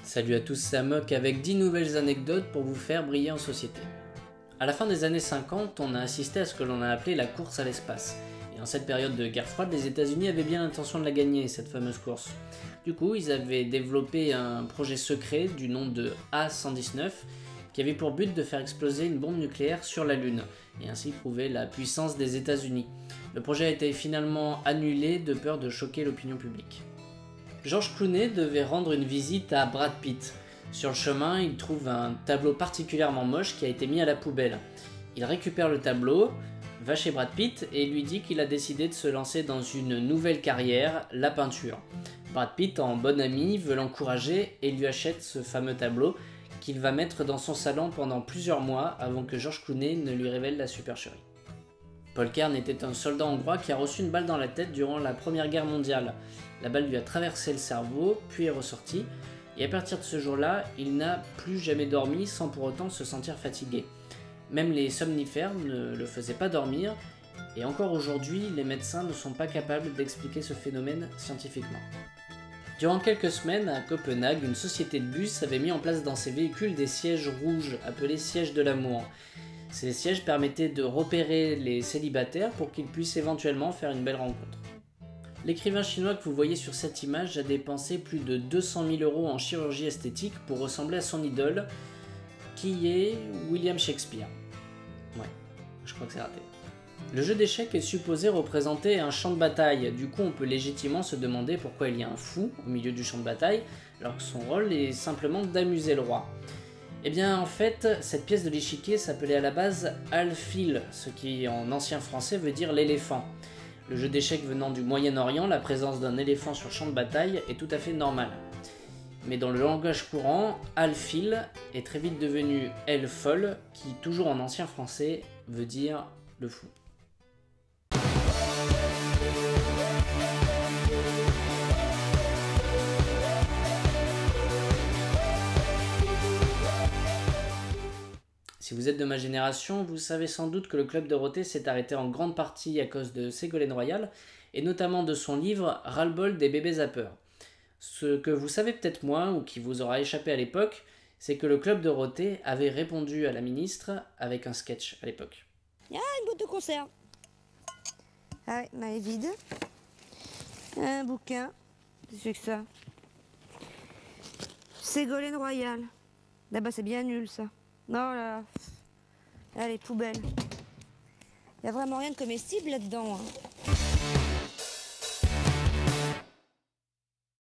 Salut à tous, c'est Amok avec 10 nouvelles anecdotes pour vous faire briller en société. À la fin des années 50, on a assisté à ce que l'on a appelé la course à l'espace. Et en cette période de guerre froide, les États-Unis avaient bien l'intention de la gagner, cette fameuse course. Du coup, ils avaient développé un projet secret du nom de A-119 qui avait pour but de faire exploser une bombe nucléaire sur la Lune et ainsi prouver la puissance des États-Unis. Le projet a été finalement annulé de peur de choquer l'opinion publique. George Clooney devait rendre une visite à Brad Pitt. Sur le chemin, il trouve un tableau particulièrement moche qui a été mis à la poubelle. Il récupère le tableau, va chez Brad Pitt et lui dit qu'il a décidé de se lancer dans une nouvelle carrière, la peinture. Brad Pitt, en bon ami, veut l'encourager et lui achète ce fameux tableau qu'il va mettre dans son salon pendant plusieurs mois avant que George Clooney ne lui révèle la supercherie. Paul Kern était un soldat hongrois qui a reçu une balle dans la tête durant la Première Guerre mondiale. La balle lui a traversé le cerveau, puis est ressortie, et à partir de ce jour-là, il n'a plus jamais dormi sans pour autant se sentir fatigué. Même les somnifères ne le faisaient pas dormir, et encore aujourd'hui, les médecins ne sont pas capables d'expliquer ce phénomène scientifiquement. Durant quelques semaines, à Copenhague, une société de bus avait mis en place dans ses véhicules des sièges rouges, appelés sièges de l'amour. Ces sièges permettaient de repérer les célibataires pour qu'ils puissent éventuellement faire une belle rencontre. L'écrivain chinois que vous voyez sur cette image a dépensé plus de 200 000 € en chirurgie esthétique pour ressembler à son idole, qui est William Shakespeare. Ouais, je crois que c'est raté. Le jeu d'échecs est supposé représenter un champ de bataille, du coup on peut légitimement se demander pourquoi il y a un fou au milieu du champ de bataille, alors que son rôle est simplement d'amuser le roi. Eh bien en fait, cette pièce de l'échiquier s'appelait à la base Alfil, ce qui en ancien français veut dire l'éléphant. Le jeu d'échecs venant du Moyen-Orient, la présence d'un éléphant sur champ de bataille est tout à fait normale. Mais dans le langage courant, Alfil est très vite devenu El-Fol, qui toujours en ancien français veut dire le fou. Si vous êtes de ma génération, vous savez sans doute que le Club Dorothée s'est arrêté en grande partie à cause de Ségolène Royal, et notamment de son livre Ras-le-bol des bébés zappeurs. Ce que vous savez peut-être moins, ou qui vous aura échappé à l'époque, c'est que le Club Dorothée avait répondu à la ministre avec un sketch à l'époque. Il y a une boîte de conserve. Ah ouais, elle est vide. Un bouquin. Qu'est-ce que c'est que ça? Ségolène Royal. Là-bas, c'est bien nul, ça. Non, là. Allez, poubelle. Il n'y a vraiment rien de comestible là-dedans. Hein.